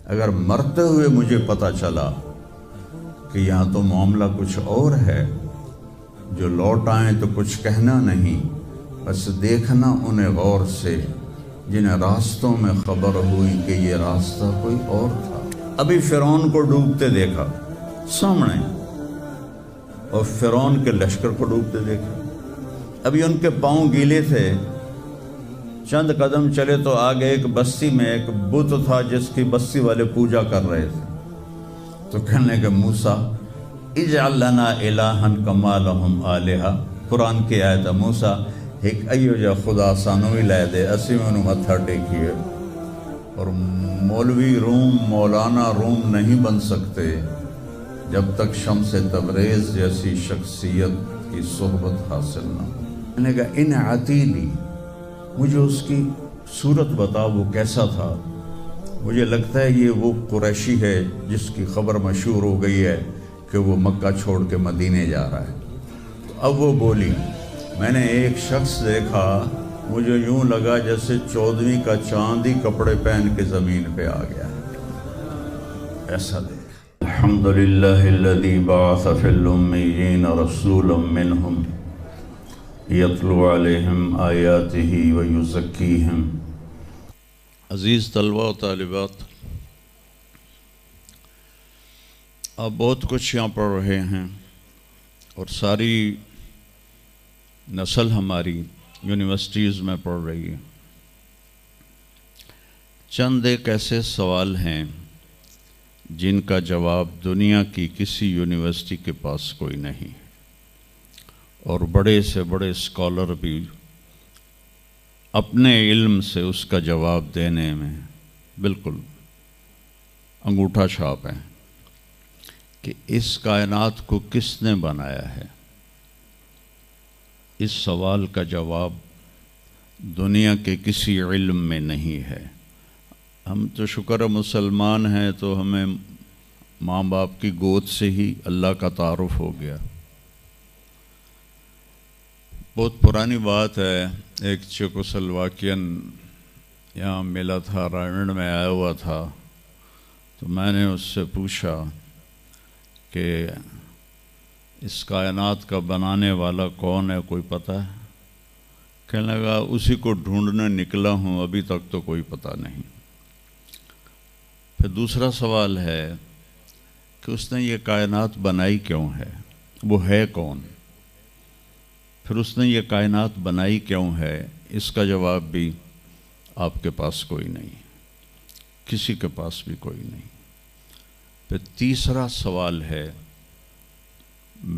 اگر مرتے ہوئے مجھے پتہ چلا کہ یہاں تو معاملہ کچھ اور ہے، جو لوٹ آئیں تو کچھ کہنا نہیں، بس دیکھنا انہیں غور سے جنہیں راستوں میں خبر ہوئی کہ یہ راستہ کوئی اور تھا۔ ابھی فرعون کو ڈوبتے دیکھا سامنے، اور فرعون کے لشکر کو ڈوبتے دیکھا۔ ابھی ان کے پاؤں گیلے تھے، چند قدم چلے تو آگے ایک بستی میں ایک بت تھا جس کی بستی والے پوجا کر رہے تھے، تو کہنے کہ موسیٰ اجعل لنا الہا کما لہم آلہہ، قرآن کی آیت ہے، موسیٰ ایک ایو جا خدا سانوی لے دے، اسی میں انہوں متھا ٹیکیے۔ اور مولوی روم، مولانا روم نہیں بن سکتے جب تک شمس تبریز جیسی شخصیت کی صحبت حاصل نہ ہو۔ میں نے کہا ان عتیلی، مجھے اس کی صورت بتا، وہ کیسا تھا؟ مجھے لگتا ہے یہ وہ قریشی ہے جس کی خبر مشہور ہو گئی ہے کہ وہ مکہ چھوڑ کے مدینے جا رہا ہے۔ تو اب وہ بولی، میں نے ایک شخص دیکھا، مجھے یوں لگا جیسے 14ویں کا چاند ہی کپڑے پہن کے زمین پہ آ گیا ہے، ایسا دیکھ۔ الحمدللہ الذی بعث فی الامیین رسولا منہم یتلو علیہم آیاتہ ویزکیہم۔ عزیز طلبہ و طالبات، آپ بہت کچھ یہاں پڑھ رہے ہیں، اور ساری نسل ہماری یونیورسٹیز میں پڑھ رہی ہے۔ چند ایک ایسے سوال ہیں جن کا جواب دنیا کی کسی یونیورسٹی کے پاس کوئی نہیں، اور بڑے سے بڑے اسکالر بھی اپنے علم سے اس کا جواب دینے میں بالکل انگوٹھا چھاپ ہیں کہ اس کائنات کو کس نے بنایا ہے۔ اس سوال کا جواب دنیا کے کسی علم میں نہیں ہے۔ ہم تو شکر ہے مسلمان ہیں، تو ہمیں ماں باپ کی گود سے ہی اللہ کا تعارف ہو گیا۔ بہت پرانی بات ہے، ایک چیکوسلواکین یہاں ملا تھا، رائمنڈ میں آیا ہوا تھا، تو میں نے اس سے پوچھا کہ اس کائنات کا بنانے والا کون ہے، کوئی پتہ ہے؟ کہنے لگا اسی کو ڈھونڈنے نکلا ہوں، ابھی تک تو کوئی پتہ نہیں۔ پھر دوسرا سوال ہے کہ اس نے یہ کائنات بنائی کیوں ہے، وہ ہے کون؟ پھر اس نے یہ کائنات بنائی کیوں ہے، اس کا جواب بھی آپ کے پاس کوئی نہیں، کسی کے پاس بھی کوئی نہیں۔ پھر تیسرا سوال ہے،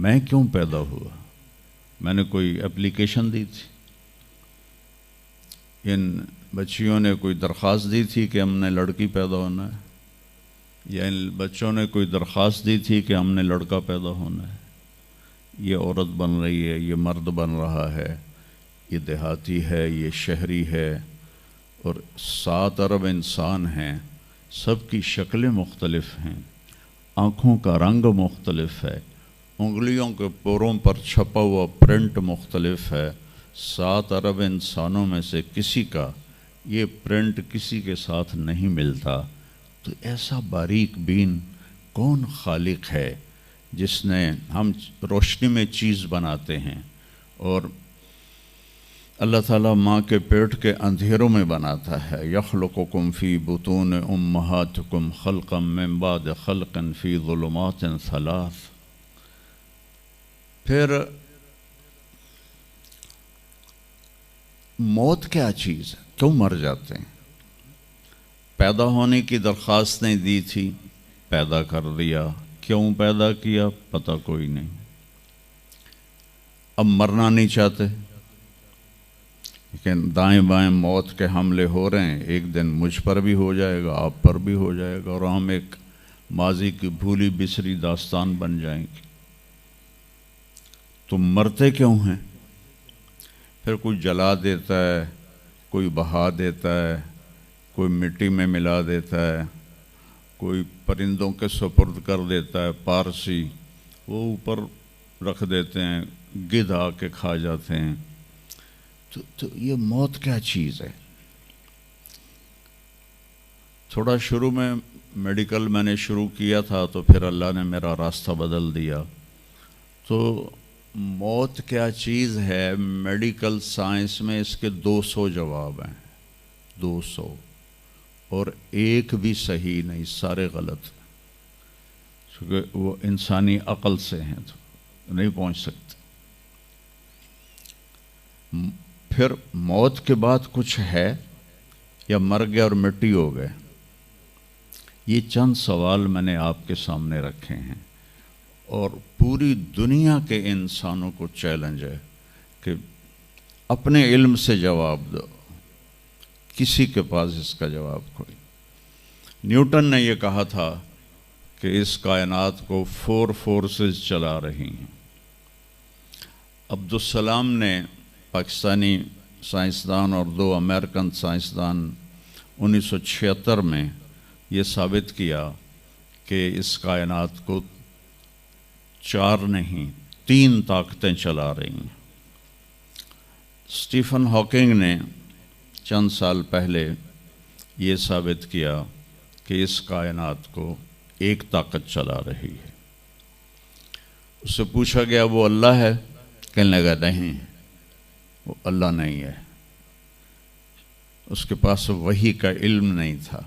میں کیوں پیدا ہوا؟ میں نے کوئی اپلیکیشن دی تھی؟ ان بچیوں نے کوئی درخواست دی تھی کہ ہم نے لڑکی پیدا ہونا ہے؟ یا ان بچوں نے کوئی درخواست دی تھی کہ ہم نے لڑکا پیدا ہونا ہے؟ یہ عورت بن رہی ہے، یہ مرد بن رہا ہے، یہ دیہاتی ہے، یہ شہری ہے، اور 7 ارب انسان ہیں، سب کی شکلیں مختلف ہیں، آنکھوں کا رنگ مختلف ہے، انگلیوں کے پوروں پر چھپا ہوا پرنٹ مختلف ہے۔ 7 ارب انسانوں میں سے کسی کا یہ پرنٹ کسی کے ساتھ نہیں ملتا۔ تو ایسا باریک بین کون خالق ہے جس نے، ہم روشنی میں چیز بناتے ہیں، اور اللہ تعالیٰ ماں کے پیٹ کے اندھیروں میں بناتا ہے۔ یخلقکم فی بطون امہاتکم خلقا من بعد خلق فی ظلمات 3۔ پھر موت کیا چیز ہے، کیوں مر جاتے ہیں؟ پیدا ہونے کی درخواست نہیں دی تھی، پیدا کر دیا، کیوں پیدا کیا پتہ کوئی نہیں۔ اب مرنا نہیں چاہتے، لیکن دائیں بائیں موت کے حملے ہو رہے ہیں، ایک دن مجھ پر بھی ہو جائے گا، آپ پر بھی ہو جائے گا، اور ہم ایک ماضی کی بھولی بسری داستان بن جائیں گے۔ تم مرتے کیوں ہیں؟ پھر کوئی جلا دیتا ہے، کوئی بہا دیتا ہے، کوئی مٹی میں ملا دیتا ہے، کوئی پرندوں کے سپرد کر دیتا ہے، پارسی وہ اوپر رکھ دیتے ہیں، گدھ آ کے کھا جاتے ہیں۔ تو یہ موت کیا چیز ہے؟ تھوڑا شروع میں میڈیکل میں نے شروع کیا تھا تو پھر اللہ نے میرا راستہ بدل دیا. تو موت کیا چیز ہے، میڈیکل سائنس میں اس کے 200 جواب ہیں، 200، اور ایک بھی صحیح نہیں، سارے غلط، کیونکہ وہ انسانی عقل سے ہیں تو نہیں پہنچ سکتے. پھر موت کے بعد کچھ ہے یا مر گئے اور مٹی ہو گئے؟ یہ چند سوال میں نے آپ کے سامنے رکھے ہیں، اور پوری دنیا کے انسانوں کو چیلنج ہے کہ اپنے علم سے جواب دو. کسی کے پاس اس کا جواب کوئی. نیوٹن نے یہ کہا تھا کہ اس کائنات کو 4 فورسز چلا رہی ہیں. عبدالسلام نے، پاکستانی سائنسدان اور 2 امریکن سائنسدان، 1976 میں یہ ثابت کیا کہ اس کائنات کو 4 نہیں 3 طاقتیں چلا رہی ہیں. اسٹیفن ہاکنگ نے چند سال پہلے یہ ثابت کیا کہ اس کائنات کو ایک طاقت چلا رہی ہے. اس سے پوچھا گیا وہ اللہ ہے؟ کہنے لگا نہیں، وہ اللہ نہیں ہے، اس کے پاس وحی کا علم نہیں تھا.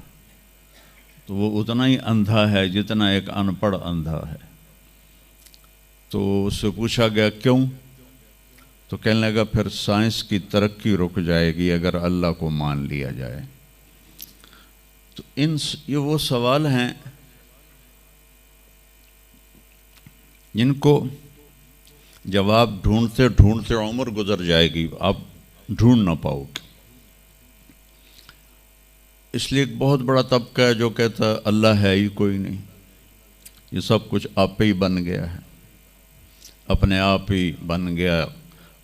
تو وہ اتنا ہی اندھا ہے جتنا ایک ان پڑھ اندھا ہے. تو اس سے پوچھا گیا کیوں؟ تو کہنے لگا پھر سائنس کی ترقی رک جائے گی اگر اللہ کو مان لیا جائے. تو یہ وہ سوال ہیں جن کو جواب ڈھونڈتے ڈھونڈتے عمر گزر جائے گی، آپ ڈھونڈ نہ پاؤ گے. اس لیے ایک بہت بڑا طبقہ ہے جو کہتا ہے اللہ ہے ہی کوئی نہیں، یہ سب کچھ آپ پہ ہی بن گیا ہے، اپنے آپ ہی بن گیا.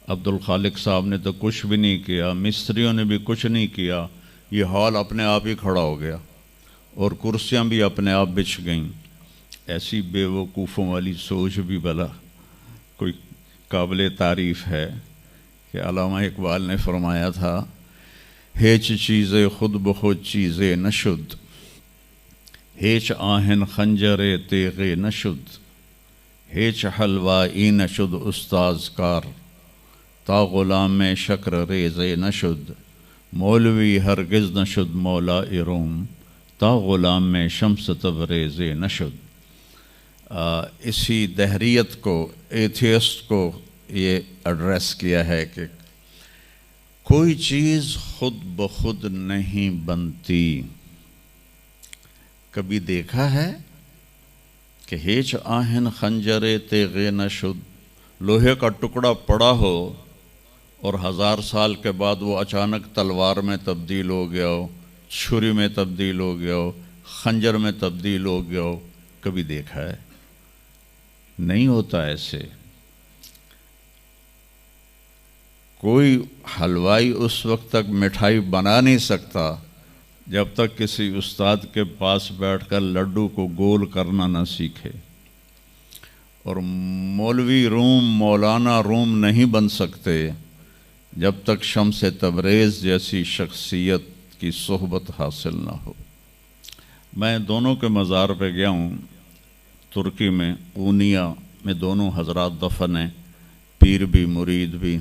عبدالخالق صاحب نے تو کچھ بھی نہیں کیا، مستریوں نے بھی کچھ نہیں کیا، یہ ہال اپنے آپ ہی کھڑا ہو گیا اور کرسیاں بھی اپنے آپ بچھ گئیں. ایسی بے وقوفوں والی سوچ بھی بھلا کوئی قابل تعریف ہے کہ علامہ اقبال نے فرمایا تھا ہیچ چیزیں خود بخود چیزیں نشد، ہیچ آہن خنجر تیغ نشد، ہیچ حلوائی نشد استاذ کار، تا غلام شکر ریز نشد، مولوی ہرگز نشد مولا روم، تا غلام شمس تبریز نشد. اسی دہریت کو، ایتھیسٹ کو یہ ایڈریس کیا ہے کہ کوئی چیز خود بخود نہیں بنتی. کبھی دیکھا ہے کہ ہیچ آہن خنجر تیغ نشد، لوہے کا ٹکڑا پڑا ہو اور 1000 سال کے بعد وہ اچانک تلوار میں تبدیل ہو گیا ہو، چھری میں تبدیل ہو گیا ہو، خنجر میں تبدیل ہو گیا ہو؟ کبھی دیکھا ہے؟ نہیں ہوتا ایسے. کوئی حلوائی اس وقت تک مٹھائی بنا نہیں سکتا جب تک کسی استاد کے پاس بیٹھ کر لڈو کو گول کرنا نہ سیکھے، اور مولوی روم، مولانا روم نہیں بن سکتے جب تک شمس تبریز جیسی شخصیت کی صحبت حاصل نہ ہو. میں دونوں کے مزار پہ گیا ہوں، ترکی میں اونیا میں دونوں حضرات دفن ہیں، پیر بھی مرید بھی.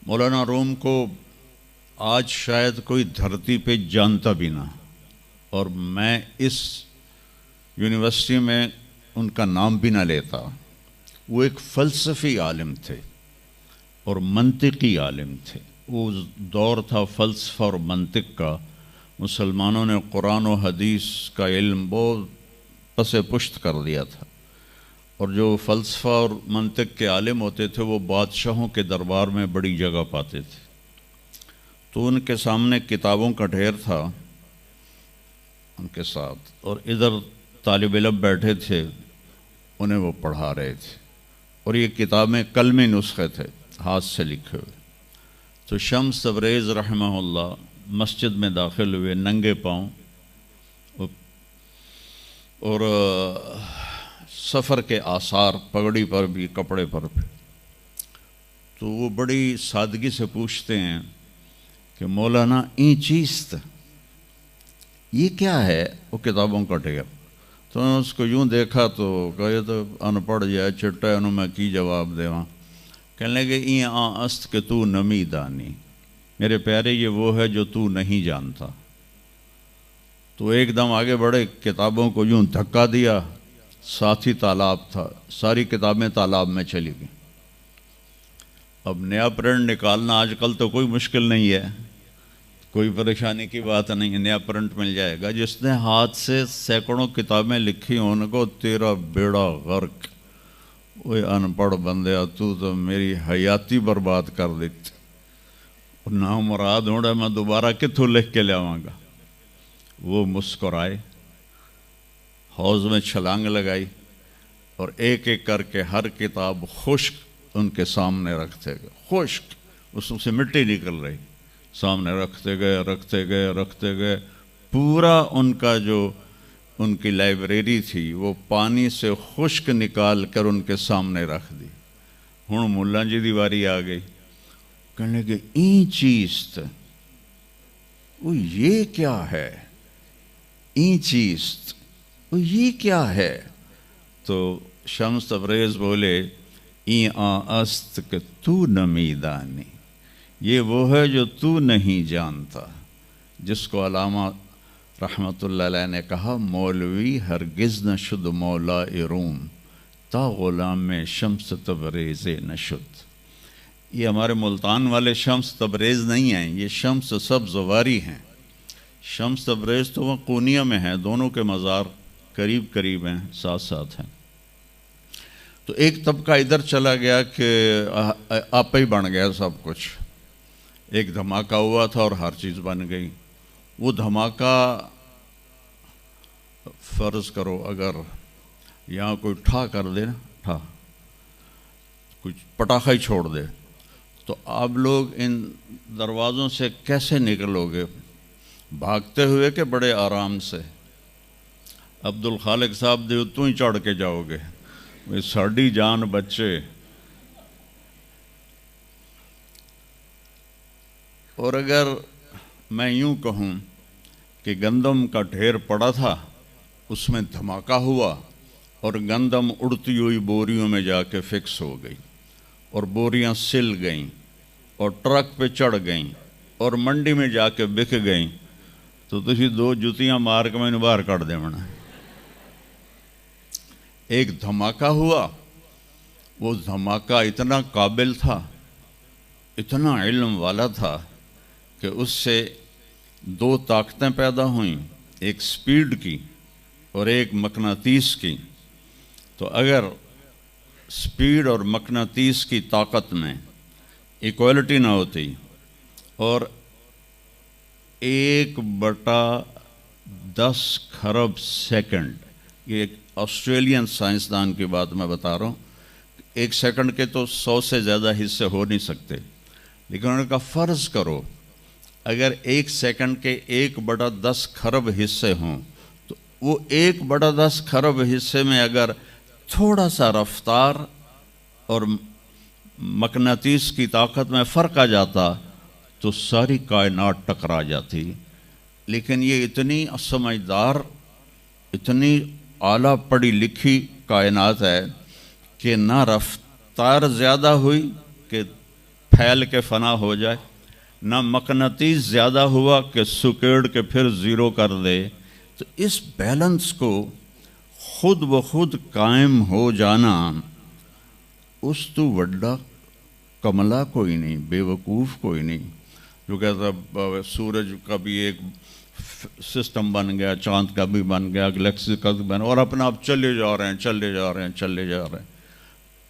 مولانا روم کو آج شاید کوئی دھرتی پہ جانتا بھی نہ، اور میں اس یونیورسٹی میں ان کا نام بھی نہ لیتا. وہ ایک فلسفی عالم تھے اور منطقی عالم تھے. وہ دور تھا فلسفہ اور منطق کا. مسلمانوں نے قرآن و حدیث کا علم بہت پس پشت کر دیا تھا، اور جو فلسفہ اور منطق کے عالم ہوتے تھے وہ بادشاہوں کے دربار میں بڑی جگہ پاتے تھے. تو ان کے سامنے کتابوں کا ڈھیر تھا ان کے ساتھ، اور ادھر طالب علم بیٹھے تھے، انہیں وہ پڑھا رہے تھے، اور یہ کتابیں کلمی نسخے تھے ہاتھ سے لکھے ہوئے. تو شمس تبریز رحمہ اللہ مسجد میں داخل ہوئے ننگے پاؤں، اور سفر کے آثار پگڑی پر بھی، کپڑے پر بھی. تو وہ بڑی سادگی سے پوچھتے ہیں کہ مولانا این چیست؟ یہ کیا ہے؟ وہ کتابوں کا ڈھیر۔ تو میں نے اس کو یوں دیکھا تو کہا یہ تو ان پڑھ جائے چٹا ہے، انہوں میں کی جواب دے وہاں۔ کہنے لگے این است کہ تو نمی دانی، میرے پیارے یہ وہ ہے جو تو نہیں جانتا۔ تو ایک دم آگے بڑھے، کتابوں کو یوں دھکا دیا، ساتھ ہی تالاب تھا، ساری کتابیں تالاب میں چلی گئیں۔ اب نیا پرنٹ نکالنا آج کل تو کوئی مشکل نہیں ہے، کوئی پریشانی کی بات نہیں ہے، نیا پرنٹ مل جائے گا۔ جس نے ہاتھ سے سینکڑوں کتابیں لکھی ان کو تیرا بیڑا غرق، وہ ان پڑھ بندیا تو میری حیاتی برباد کر دیتی، نہ مراد ہونا میں دوبارہ کتوں لکھ کے لیاواں گا۔ وہ مسکرائے، حوض میں چھلانگ لگائی اور ایک ایک کر کے ہر کتاب خشک ان کے سامنے رکھتے گئے، خشک، اس سے مٹی نکل رہی، سامنے رکھتے گئے، پورا ان کا جو ان کی لائبریری تھی وہ پانی سے خشک نکال کر ان کے سامنے رکھ دی۔ ہوں ملا جی دی واری آ گئی، کہنے لگے این چیز تھا، وہ یہ کیا ہے؟ این چیز وہ یہ کیا ہے؟ تو شمس تبریز بولے این است کہ تو نمی دانی، یہ وہ ہے جو تو نہیں جانتا، جس کو علامہ رحمت اللہ علیہ نے کہا مولوی ہرگز نہ شد مولا روم تا غلام شمس تبریز نشد۔ یہ ہمارے ملتان والے شمس تبریز نہیں ہیں، یہ شمس سبز واری ہیں۔ شمس تبریز تو وہ قونیہ میں ہیں، دونوں کے مزار قریب قریب ہیں، ساتھ ساتھ ہیں۔ تو ایک طبقہ ادھر چلا گیا کہ آپ ہی بن گیا سب کچھ، ایک دھماکہ ہوا تھا اور ہر چیز بن گئی۔ وہ دھماکہ فرض کرو اگر یہاں کوئی ٹھا کر دے نا، ٹھا کچھ پٹاخہ ہی چھوڑ دے تو آپ لوگ ان دروازوں سے کیسے نکلو گے؟ بھاگتے ہوئے کہ بڑے آرام سے؟ عبد الخالق صاحب دے تو ہی چڑھ کے جاؤ گے، ساڑی جان بچے۔ اور اگر میں یوں کہوں کہ گندم کا ڈھیر پڑا تھا، اس میں دھماکہ ہوا اور گندم اڑتی ہوئی بوریوں میں جا کے فکس ہو گئی اور بوریاں سل گئیں اور ٹرک پہ چڑھ گئیں اور منڈی میں جا کے بک گئیں، تو تسی دو جتیاں مار کے میں باہر کر دے منا۔ ایک دھماکہ ہوا، وہ دھماکہ اتنا قابل تھا، اتنا علم والا تھا کہ اس سے دو طاقتیں پیدا ہوئیں، ایک سپیڈ کی اور ایک مقناطیس کی۔ تو اگر سپیڈ اور مقناطیس کی طاقت میں ایکوالٹی نہ ہوتی اور 1/10 خرب سیکنڈ، یہ ایک آسٹریلین سائنسدان کی بات میں بتا رہا ہوں، ایک سیکنڈ کے تو 100 سے زیادہ حصے ہو نہیں سکتے، لیکن انہوں نے کہا فرض کرو اگر ایک سیکنڈ کے 1/10 خرب حصے ہوں تو وہ 1/10 خرب حصے میں اگر تھوڑا سا رفتار اور مقناطیس کی طاقت میں فرق آ جاتا تو ساری کائنات ٹکرا جاتی۔ لیکن یہ اتنی سمجھدار، اتنی اعلیٰ پڑھی لکھی کائنات ہے کہ نہ رفتار زیادہ ہوئی کہ پھیل کے فنا ہو جائے، نہ مقناطیس زیادہ ہوا کہ سکیڑ کے پھر زیرو کر دے۔ تو اس بیلنس کو خود بخود قائم ہو جانا، اس تو وڈا کملا کوئی نہیں، بے وقوف کوئی نہیں۔ جو کہتا سورج کا بھی ایک سسٹم بن گیا، چاند کا بھی بن گیا، گلیکسی کا بھی بن گیا، اور اپنا آپ چلے جا رہے ہیں،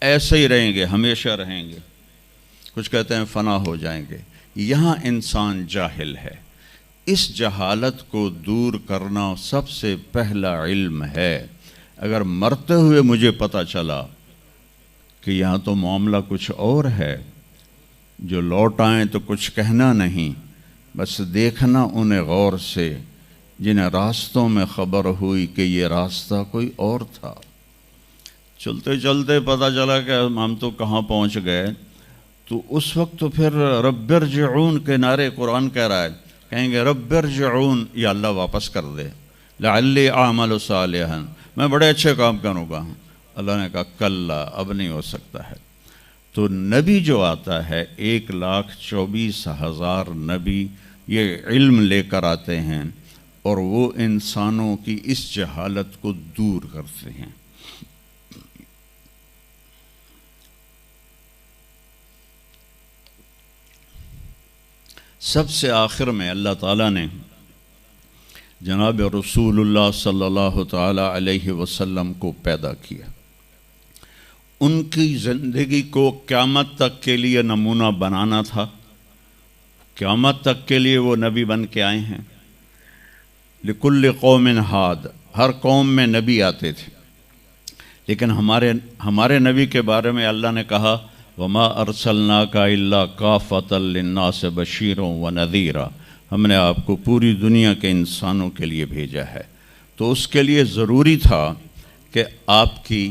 ایسے ہی رہیں گے، ہمیشہ رہیں گے۔ کچھ کہتے ہیں فنا ہو جائیں گے۔ یہاں انسان جاہل ہے، اس جہالت کو دور کرنا سب سے پہلا علم ہے۔ اگر مرتے ہوئے مجھے پتہ چلا کہ یہاں تو معاملہ کچھ اور ہے، جو لوٹ آئیں تو کچھ کہنا نہیں، بس دیکھنا انہیں غور سے جنہیں راستوں میں خبر ہوئی کہ یہ راستہ کوئی اور تھا۔ چلتے چلتے پتہ چلا کہ ہم تو کہاں پہنچ گئے، تو اس وقت تو پھر رب ارجعون کے نعرے قرآن کہہ رہا ہے کہیں گے رب ارجعون، یا اللہ واپس کر دے، لعلی اعمل صالحا، میں بڑے اچھے کام کروں گا۔ اللہ نے کہا کلا، اب نہیں ہو سکتا ہے۔ تو نبی جو آتا ہے 1,24,000 نبی یہ علم لے کر آتے ہیں اور وہ انسانوں کی اس جہالت کو دور کرتے ہیں۔ سب سے آخر میں اللہ تعالیٰ نے جناب رسول اللہ صلی اللہ تعالیٰ علیہ وسلم کو پیدا کیا، ان کی زندگی کو قیامت تک کے لیے نمونہ بنانا تھا۔ قیامت تک کے لیے وہ نبی بن کے آئے ہیں۔ لکل قوم ہاد، ہر قوم میں نبی آتے تھے، لیکن ہمارے نبی کے بارے میں اللہ نے کہا وما ارسلناک الا کافۃ للناس بشیرا ونذیرا، ہم نے آپ کو پوری دنیا کے انسانوں کے لیے بھیجا ہے۔ تو اس کے لیے ضروری تھا کہ آپ کی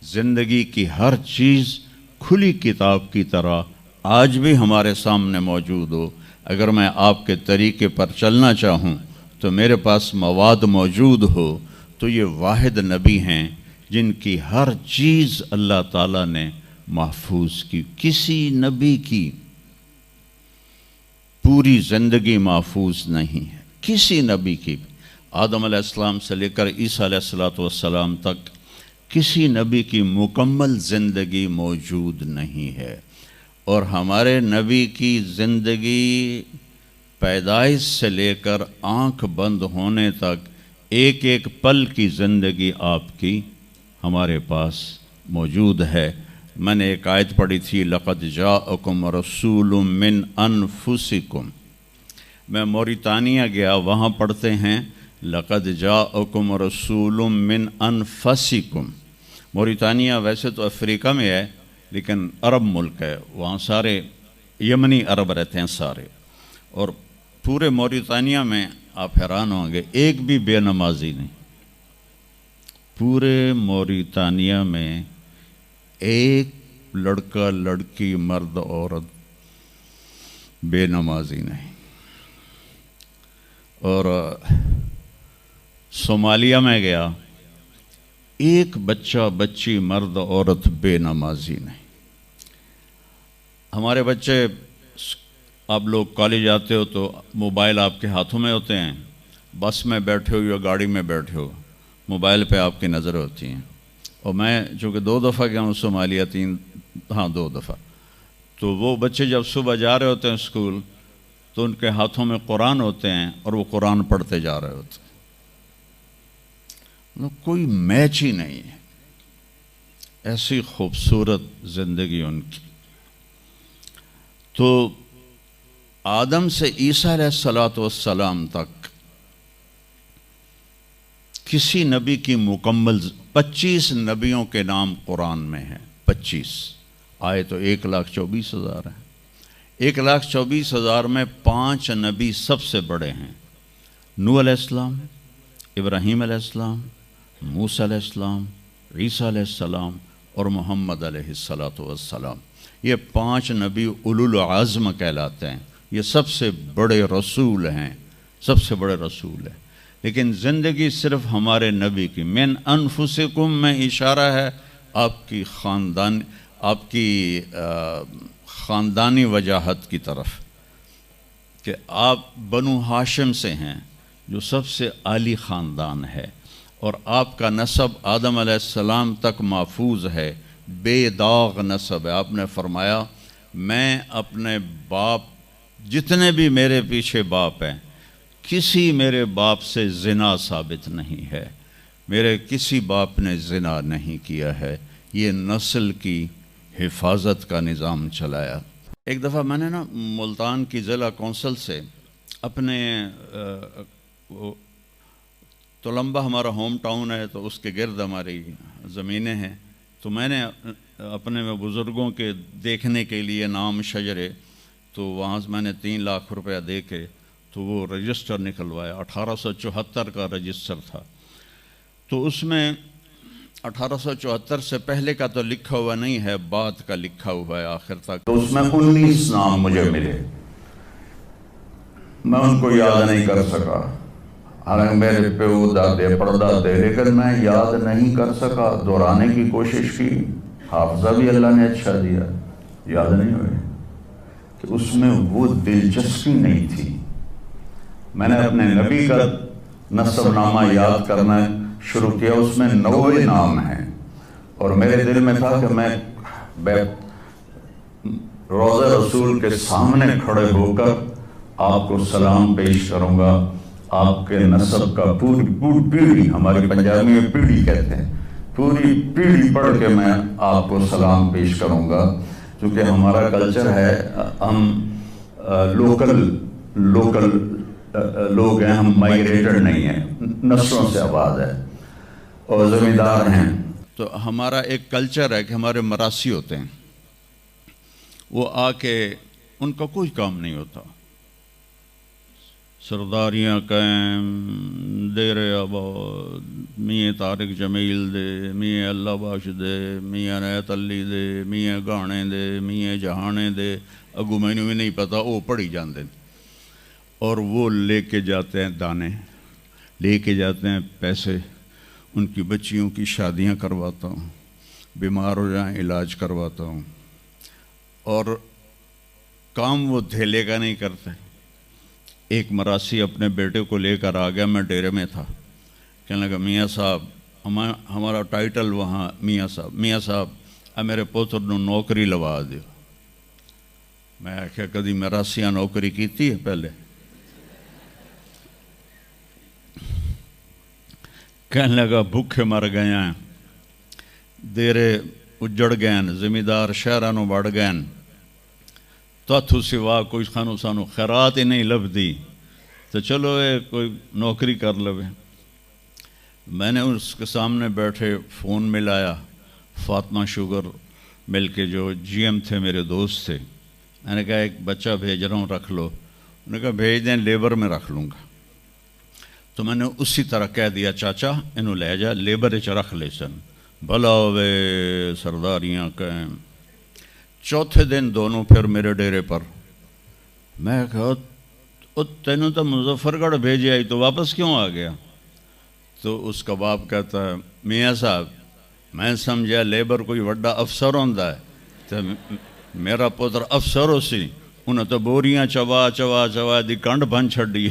زندگی کی ہر چیز کھلی کتاب کی طرح آج بھی ہمارے سامنے موجود ہو۔ اگر میں آپ کے طریقے پر چلنا چاہوں تو میرے پاس مواد موجود ہو، تو یہ واحد نبی ہیں جن کی ہر چیز اللہ تعالیٰ نے محفوظ کی۔ کسی نبی کی پوری زندگی محفوظ نہیں ہے، کسی نبی کی، آدم علیہ السلام سے لے کر عیسیٰ علیہ السلام تک کسی نبی کی مکمل زندگی موجود نہیں ہے۔ اور ہمارے نبی کی زندگی پیدائش سے لے کر آنکھ بند ہونے تک ایک ایک پل کی زندگی آپ کی ہمارے پاس موجود ہے۔ میں نے ایک آیت پڑھی تھی لقد جاءکم رسول من انفسکم، میں موریتانیہ گیا، وہاں پڑھتے ہیں لقد جاءکم رسول من انفسکم۔ موریتانیہ ویسے تو افریقہ میں ہے لیکن عرب ملک ہے، وہاں سارے یمنی عرب رہتے ہیں سارے، اور پورے موریتانیہ میں آپ حیران ہوں گے ایک بھی بے نمازی نہیں، پورے موریتانیہ میں ایک لڑکا لڑکی مرد عورت بے نمازی نہیں۔ اور صومالیہ میں گیا، ایک بچہ بچی مرد عورت بے نمازی نہیں۔ ہمارے بچے، آپ لوگ کالج آتے ہو تو موبائل آپ کے ہاتھوں میں ہوتے ہیں، بس میں بیٹھے ہو یا گاڑی میں بیٹھے ہو، موبائل پہ آپ کی نظر ہوتی ہیں۔ اور میں چونکہ 2 دفعہ گیا ہوں صومالیہ، 2 دفعہ، تو وہ بچے جب صبح جا رہے ہوتے ہیں اسکول تو ان کے ہاتھوں میں قرآن ہوتے ہیں اور وہ قرآن پڑھتے جا رہے ہوتے ہیں، کوئی میچ ہی نہیں ہے، ایسی خوبصورت زندگی ان کی۔ تو آدم سے عیسیٰ علیہ السلام تک کسی نبی کی مکمل 25 نبیوں کے نام قرآن میں ہیں، 25 آئے تو 1,24,000 ہیں۔ 1,24,000 میں 5 نبی سب سے بڑے ہیں، نوح علیہ السلام، ابراہیم علیہ السلام، موسیٰ علیہ السلام، عیسیٰ علیہ السلام اور محمد علیہ السلام۔ یہ 5 نبی اولو العزم کہلاتے ہیں، یہ سب سے بڑے رسول ہیں، سب سے بڑے رسول ہیں۔ لیکن زندگی صرف ہمارے نبی کی من انفسکم میں اشارہ ہے آپ کی خاندانی وجاہت کی طرف، کہ آپ بنو ہاشم سے ہیں جو سب سے عالی خاندان ہے، اور آپ کا نسب آدم علیہ السلام تک محفوظ ہے، بے داغ نسب ہے۔ آپ نے فرمایا میں اپنے باپ، جتنے بھی میرے پیچھے باپ ہیں، کسی میرے باپ سے زنا ثابت نہیں ہے، میرے کسی باپ نے زنا نہیں کیا ہے۔ یہ نسل کی حفاظت کا نظام چلایا۔ ایک دفعہ میں نے ملتان کی ضلع کونسل سے اپنے تلمبہ ہمارا ہوم ٹاؤن ہے تو اس کے گرد ہماری زمینیں ہیں، تو میں نے اپنے بزرگوں کے دیکھنے کے لیے نام شجرے، تو وہاں سے میں نے 3 لاکھ روپیہ دے کے تو وہ رجسٹر نکلوایا، 1874 کا رجسٹر تھا۔ تو اس میں 1874 سے پہلے کا تو لکھا ہوا نہیں ہے، بعد کا لکھا ہوا ہے آخر تک، تو اس میں 19 نام مجھے ملے۔ میں ان کو یاد نہیں کر سکا، حالانکہ میرے پیو دادے پردادے، لیکن میں یاد نہیں کر سکا۔ دہرانے کی کوشش کی، حافظہ بھی اللہ نے اچھا دیا، یاد نہیں ہوئے، کہ اس میں وہ دلچسپی نہیں تھی۔ میں نے اپنے نبی کا نسب نامہ یاد کرنا شروع کیا، اس میں 90 نام ہیں، اور میرے دل میں تھا کہ میں روضہ رسول کے سامنے کھڑے ہو کر آپ کو سلام پیش کروں گا، آپ کے نسب کا پوری پیڑھی، ہماری پنجابی میں پیڑھی کہتے ہیں، پوری پیڑھی پڑھ کے میں آپ کو سلام پیش کروں گا، کیونکہ ہمارا کلچر ہے، ہم لوکل لوگ ہیں، ہم مائگریٹڈ نہیں ہیں، نسلوں سے آباد ہے اور زمیندار ہیں۔ تو ہمارا ایک کلچر ہے کہ ہمارے مراسی ہوتے ہیں، وہ آ کے ان کا کوئی کام نہیں ہوتا، سرداریاں قائم، دیر آباد، میاں طارق جمیل دے، میاں اللہ بخش دے، میاں نیت علی دے، میاں گانے دے، میاں جہانے دے، اگو مینوں بھی نہیں پتا، وہ پڑھی جاندے، اور وہ لے کے جاتے ہیں دانے، لے کے جاتے ہیں پیسے، ان کی بچیوں کی شادیاں کرواتا ہوں، بیمار ہو جائیں علاج کرواتا ہوں، اور کام وہ دھیلے کا نہیں کرتے۔ ایک مراسی اپنے بیٹے کو لے کر آ گیا، میں ڈیرے میں تھا، کہنے لگا میاں صاحب، ہمارا ٹائٹل وہاں میاں صاحب میرے پوتر نو نوکری لوا دیو۔ میں آخیا کدی مراسیاں نوکری کیتی ہے پہلے؟ کہنے لگا بھوکے مر گئے ہیں، دیرے اجڑ گئے ہیں، زمیندار شہرانوں بڑھ گئے ہیں، تو سوا کوئی خانو سانو خیرات ہی نہیں لبدی، تو چلو کوئی نوکری کر لوے۔ میں نے اس کے سامنے بیٹھے فون ملایا، فاطمہ شوگر مل کے جو جی ایم تھے، میرے دوست تھے، میں نے کہا ایک بچہ بھیج رہا ہوں، رکھ لو۔ انہوں نے کہا بھیج دیں، لیبر میں رکھ لوں گا۔ تو میں نے اسی طرح کہہ دیا چاچا انہوں لے جا، لیبر اچ رکھ لے سن، بھلا ہوئے سرداریاں قائم۔ چوتھے دن دونوں پھر میرے ڈیرے پر، میں کہا تینوں تو مظفر گڑھ بھیجے آئی تو واپس کیوں آ گیا؟ تو اس کا باپ کہتا ہے میاں صاحب میں سمجھا لیبر کوئی وڈا افسر ہوندا ہے، تو میرا پتر افسر ہو سی، انہیں تو بوریاں چوا دی کنڈ بن چھڑی۔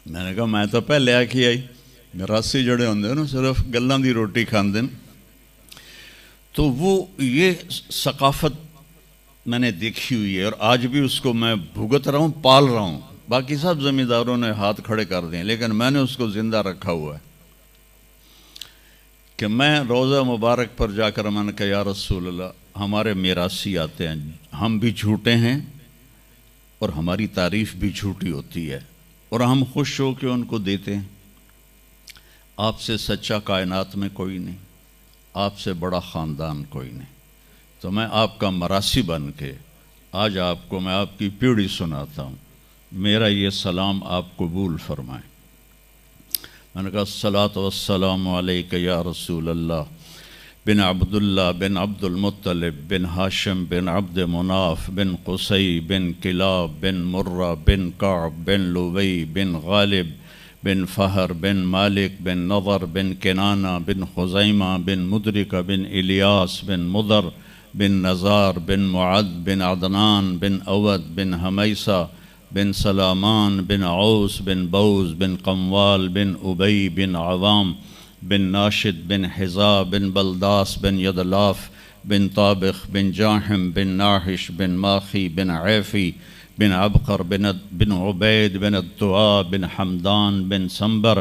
میں نے کہا میں تو پہلے آکھی آئی، مراسی جڑے ہوندے نا صرف گلاں دی روٹی کھاندے۔ تو وہ یہ ثقافت میں نے دیکھی ہوئی ہے، اور آج بھی اس کو میں بھگت رہا ہوں، پال رہا ہوں۔ باقی سب زمینداروں نے ہاتھ کھڑے کر دیں، لیکن میں نے اس کو زندہ رکھا ہوا ہے کہ میں روضہ مبارک پر جا کر میں نے کہا یا رسول اللہ، ہمارے میراثی آتے ہیں، ہم بھی جھوٹے ہیں اور ہماری تعریف بھی جھوٹی ہوتی ہے، اور ہم خوش ہو کے ان کو دیتے ہیں۔ آپ سے سچا کائنات میں کوئی نہیں، آپ سے بڑا خاندان کوئی نہیں، تو میں آپ کا مراسی بن کے آج آپ کو میں آپ کی پیڑھی سناتا ہوں، میرا یہ سلام آپ قبول فرمائیں۔ میں نے کہا الصلاۃ والسلام علیک یا رسول اللہ بن عبداللہ بن عبد المطلب بن ہاشم بن عبد مناف بن قصی بن کلاب بن مرہ بن کعب بن لوی بن غالب بن فہر بن مالک بن نضر بن کنانہ بن خزیمہ بن مدرکہ بن الیاس بن مضر بن نزار بن معد بن عدنان بن اود بن حمیسہ بن سلامان بن عوس بن بوز بن قموال بن ابی بن عوام بن ناشد بن حزا بن بلداس بن یدلاف بن طابخ بن جاحم بن ناحش بن ماخی بن عیفی بن عبقر بن عبید بن الدعاء بن حمدان بن سنبر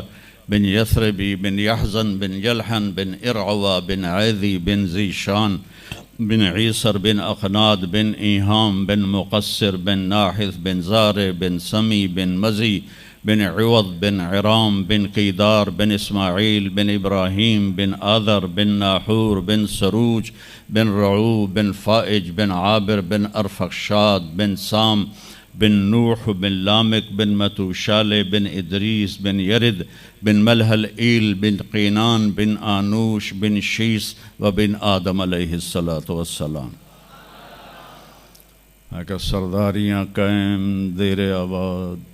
بن یثربی بن یحزن بن یلحن بن ارعوا بن عیذی بن زیشان بن عیسر بن اخناد بن ایہام بن مقصر بن ناحث بن زار بن سمی بن مزی بن عوض بن عرام بن قیدار بن اسماعیل بن ابراہیم بن آذر بن ناحور بن سروج بن رعو بن فائج بن عابر بن ارفخشاد بن سام بن نوح بن لامک بن متوشالہ بن ادریس بن یرد بن ملحل ایل بن قینان بن آنوش بن شیس و بن آدم علیہ السلام۔ کہ سرداریاں قائم دیر آباد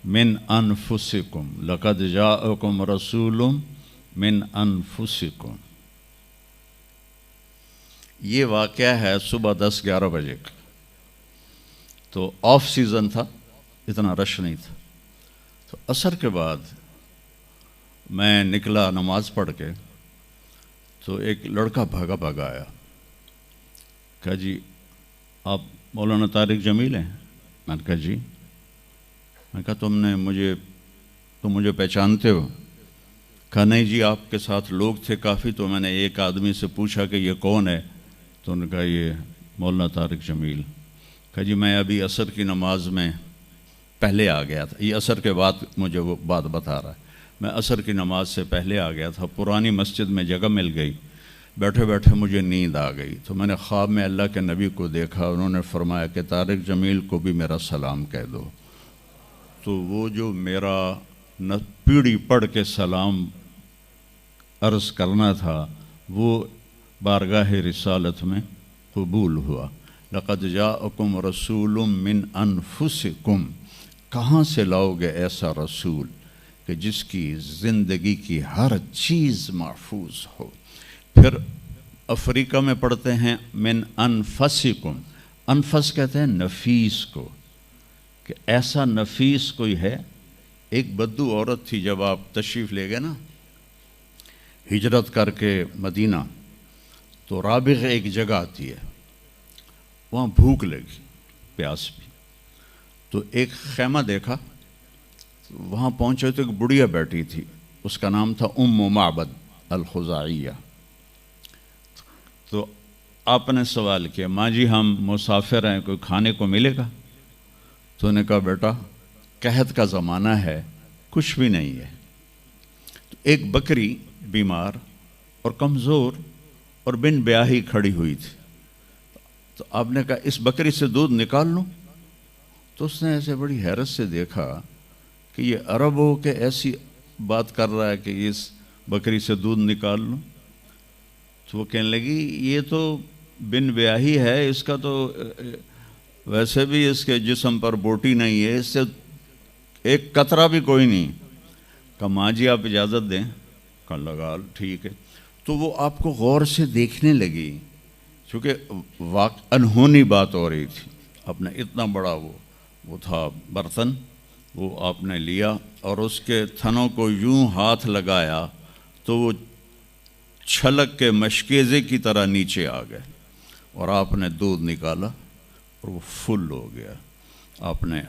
من انفسکم لقد جاءکم رسول من انفسکم۔ یہ واقعہ ہے صبح 10-11 بجے کا، تو آف سیزن تھا، اتنا رش نہیں تھا۔ تو عصر کے بعد میں نکلا نماز پڑھ کے، تو ایک لڑکا بھاگا بھاگا آیا، کہا جی آپ مولانا طارق جمیل ہیں؟ میں نے کہا جی۔ میں کہا تم مجھے پہچانتے ہو؟ کہا نہیں جی، آپ کے ساتھ لوگ تھے کافی، تو میں نے ایک آدمی سے پوچھا کہ یہ کون ہے، تو انہوں نے کہا یہ مولانا طارق جمیل۔ کہا جی میں ابھی عصر کی نماز میں پہلے آ گیا تھا، یہ عصر کے بعد مجھے وہ بات بتا رہا ہے، میں عصر کی نماز سے پہلے آ گیا تھا، پرانی مسجد میں جگہ مل گئی، بیٹھے بیٹھے مجھے نیند آ گئی، تو میں نے خواب میں اللہ کے نبی کو دیکھا، انہوں نے فرمایا کہ طارق جمیل کو بھی میرا سلام کہہ دو۔ تو وہ جو میرا پیڑھی پڑھ کے سلام عرض کرنا تھا وہ بارگاہ رسالت میں قبول ہوا۔ لقد جاءکم رسول من انفسکم، کہاں سے لاؤ گے ایسا رسول کہ جس کی زندگی کی ہر چیز محفوظ ہو۔ پھر افریقہ میں پڑھتے ہیں من انفسکم، انفس کہتے ہیں نفیس کو، کہ ایسا نفیس کوئی ہے۔ ایک بدو عورت تھی، جب آپ تشریف لے گئے نا ہجرت کر کے مدینہ، تو رابغ ایک جگہ آتی ہے، وہاں بھوک لگی، پیاس بھی، تو ایک خیمہ دیکھا، وہاں پہنچے تو ایک بڑھیا بیٹھی تھی، اس کا نام تھا ام معبد الخزاعیہ۔ تو آپ نے سوال کیا ماں جی ہم مسافر ہیں، کوئی کھانے کو ملے گا؟ تو نے کہا بیٹا قحط کا زمانہ ہے، کچھ بھی نہیں ہے۔ تو ایک بکری بیمار اور کمزور اور بن بیاہی کھڑی ہوئی تھی، تو آپ نے کہا اس بکری سے دودھ نکال لوں؟ تو اس نے ایسے بڑی حیرت سے دیکھا کہ یہ عرب ہو کہ ایسی بات کر رہا ہے کہ اس بکری سے دودھ نکال لوں؟ تو وہ کہنے لگی یہ تو بن بیاہی ہے، اس کا تو ویسے بھی اس کے جسم پر بوٹی نہیں ہے، اس سے ایک قطرہ بھی کوئی نہیں۔ کہا ماں جی آپ اجازت دیں؟ کہا لگا ٹھیک ہے۔ تو وہ آپ کو غور سے دیکھنے لگی، چونکہ انہونی بات ہو رہی تھی۔ آپ نے اتنا بڑا وہ تھا برتن، وہ آپ نے لیا اور اس کے تھنوں کو یوں ہاتھ لگایا تو وہ چھلک کے مشکیزے کی طرح نیچے آ گئے، اور آپ نے دودھ نکالا اور وہ فل ہو گیا۔ آپ نے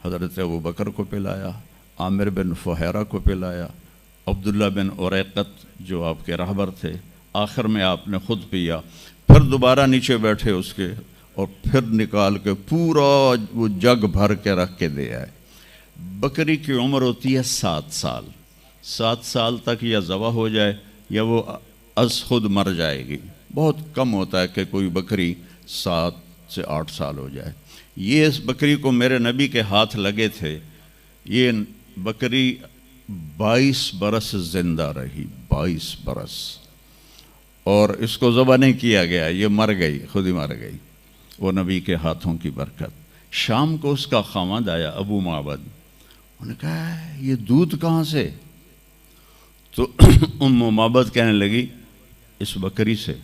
حضرت ابوبکر کو پلایا، عامر بن فہیرہ کو پلایا، عبداللہ بن اریقت جو آپ کے رہبر تھے، آخر میں آپ نے خود پیا، پھر دوبارہ نیچے بیٹھے اس کے، اور پھر نکال کے پورا وہ جگ بھر کے رکھ کے دے آئے۔ بکری کی عمر ہوتی ہے 7 سال، 7 سال تک یا ذبح ہو جائے یا وہ از خود مر جائے گی۔ بہت کم ہوتا ہے کہ کوئی بکری 7 سے 8 سال ہو جائے۔ یہ اس بکری کو میرے نبی کے ہاتھ لگے تھے، یہ بکری 22 برس زندہ رہی، 22 برس، اور اس کو ذبح نہیں کیا گیا، یہ مر گئی، خود ہی مر گئی، وہ نبی کے ہاتھوں کی برکت۔ شام کو اس کا خاوند آیا ابو معبد، انہوں نے کہا یہ دودھ کہاں سے؟ تو ام معبد کہنے لگی اس بکری سے۔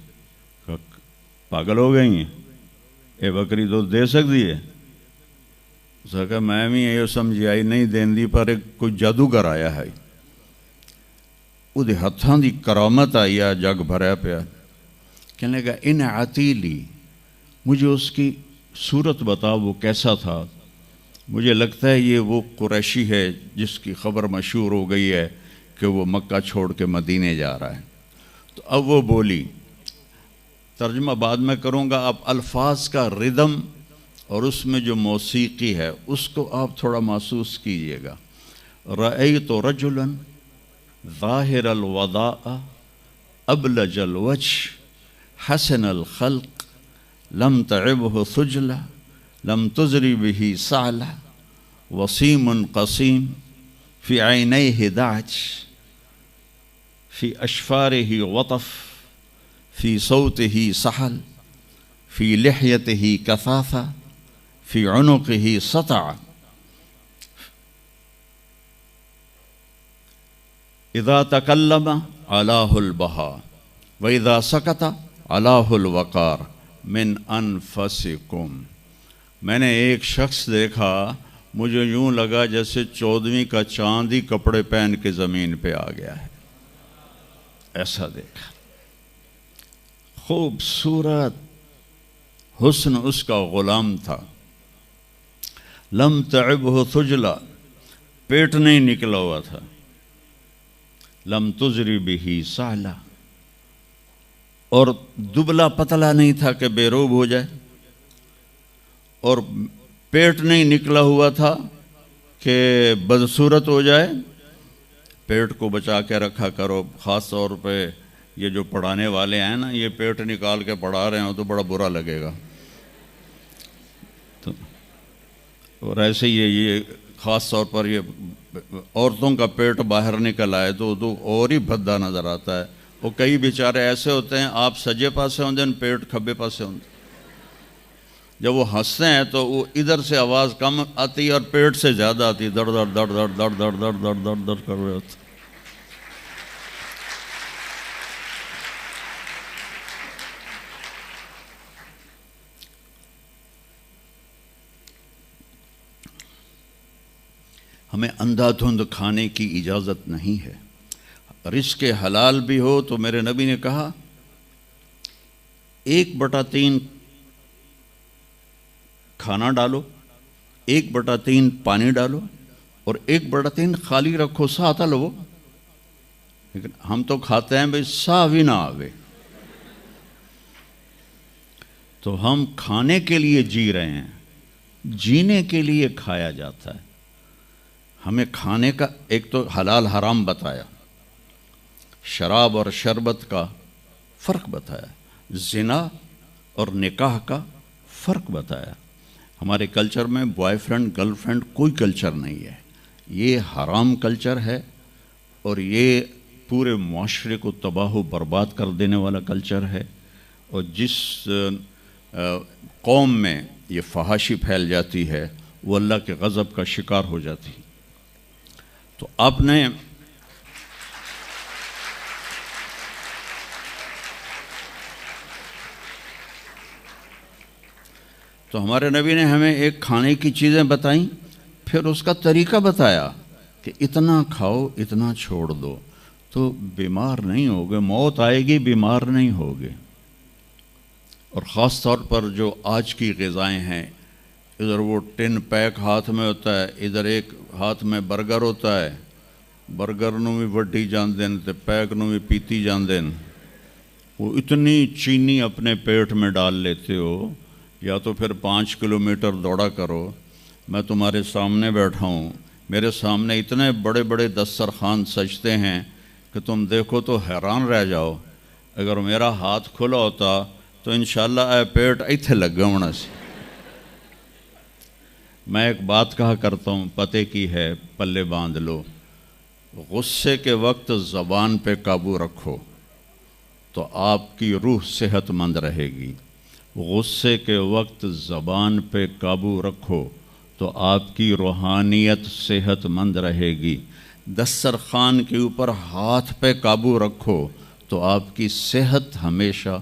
پاگل ہو گئی ہیں، اے بکری دودھ دے سکتی ہے؟ اس نے کہا میں بھی یہ سمجھی آئی نہیں دین دی، پر کوئی جادوگر آیا ہے، وہ ہاتھاں دی کرامت آئی ہے، جگ بھریا پیا۔ کہنے لگا ان عتیلی، مجھے اس کی صورت بتا وہ کیسا تھا، مجھے لگتا ہے یہ وہ قریشی ہے جس کی خبر مشہور ہو گئی ہے کہ وہ مکہ چھوڑ کے مدینے جا رہا ہے۔ تو اب وہ بولی، ترجمہ بعد میں کروں گا، آپ الفاظ کا ردم اور اس میں جو موسیقی ہے اس کو آپ تھوڑا محسوس کیجئے گا۔ رأیت رجلا ظاہر الوداء ابلج الوجه حسن الخلق لم تعبه ثجلة لم تزری به سعلہ وسیم قسیم فی عینیہ دعج فی اشفارہ وطف فی صوتہ سحل فی لحیتہ کثافہ فی عنقہ سطع اذا تکلم علاہ البہا وَإِذَا سَكَتَ عَلَاهُ الْوَقَارِ مِنْ أَنفَسِكُمْ۔ میں نے ایک شخص دیکھا، مجھے یوں لگا جیسے 14ویں کا چاند ہی کپڑے پہن کے زمین پہ آ گیا ہے، ایسا دیکھا۔ خوبصورت حسن اس کا غلام تھا۔ لم تعبہ ثجلا، پیٹ نہیں نکلا ہوا تھا۔ لم تزری بہ سعلا، اور دبلا پتلا نہیں تھا کہ بے روب ہو جائے، اور پیٹ نہیں نکلا ہوا تھا کہ بدصورت ہو جائے۔ پیٹ کو بچا کے رکھا کرو، خاص طور پہ یہ جو پڑھانے والے ہیں نا، یہ پیٹ نکال کے پڑھا رہے ہوں تو بڑا برا لگے گا۔ اور ایسے ہی یہ خاص طور پر یہ عورتوں کا پیٹ باہر نکل آئے تو اور ہی بھدا نظر آتا ہے۔ وہ کئی بیچارے ایسے ہوتے ہیں، آپ سجے پاسے ہوندے ہیں، پیٹ کھبے پاسے ہوندے، جب وہ ہنستے ہیں تو وہ ادھر سے آواز کم آتی ہے اور پیٹ سے زیادہ آتی ہے، دڑ دڑ دڑ دڑ دڑ دڑ دڑ دڑ دڑ دڑ کر رہے ہوتے۔ ہمیں اندھا دھند کھانے کی اجازت نہیں ہے۔ رزق حلال بھی ہو تو میرے نبی نے کہا 1/3 کھانا ڈالو، 1/3 پانی ڈالو، اور 1/3 خالی رکھو، ساتھ لو۔ لیکن ہم تو کھاتے ہیں بھئی سا بھی نہ آوے۔ تو ہم کھانے کے لیے جی رہے ہیں، جینے کے لیے کھایا جاتا ہے۔ ہمیں کھانے کا ایک تو حلال حرام بتایا، شراب اور شربت کا فرق بتایا، زنا اور نکاح کا فرق بتایا۔ ہمارے کلچر میں بوائے فرینڈ گرل فرینڈ کوئی کلچر نہیں ہے، یہ حرام کلچر ہے، اور یہ پورے معاشرے کو تباہ و برباد کر دینے والا کلچر ہے۔ اور جس قوم میں یہ فحاشی پھیل جاتی ہے وہ اللہ کے غضب کا شکار ہو جاتی ہے۔ تو آپ نے تو ہمارے نبی نے ہمیں ایک کھانے کی چیزیں بتائیں، پھر اس کا طریقہ بتایا کہ اتنا کھاؤ، اتنا چھوڑ دو، تو بیمار نہیں ہوگے، موت آئے گی، بیمار نہیں ہوگے۔ اور خاص طور پر جو آج کی غذائیں ہیں، ادھر وہ ٹن پیک ہاتھ میں ہوتا ہے، ادھر ایک ہاتھ میں برگر ہوتا ہے، برگر نو بھی وڈی جاندے ہیں تے پیک نو بھی پیتی جاندے ہیں۔ وہ اتنی چینی اپنے پیٹ میں ڈال لیتے ہو، یا تو پھر 5 کلومیٹر دوڑا کرو۔ میں تمہارے سامنے بیٹھا ہوں، میرے سامنے اتنے بڑے بڑے دسترخوان سجتے ہیں کہ تم دیکھو تو حیران رہ جاؤ۔ اگر میرا ہاتھ کھلا ہوتا تو انشاءاللہ اے پیٹ ایتھے لگا ہونا سی۔ میں ایک بات کہا کرتا ہوں، پتے کی ہے، پلے باندھ لو۔ غصے کے وقت زبان پہ قابو رکھو تو آپ کی روح صحت مند رہے گی۔ غصے کے وقت زبان پہ قابو رکھو تو آپ کی روحانیت صحت مند رہے گی۔ دسترخوان کے اوپر ہاتھ پہ قابو رکھو تو آپ کی صحت ہمیشہ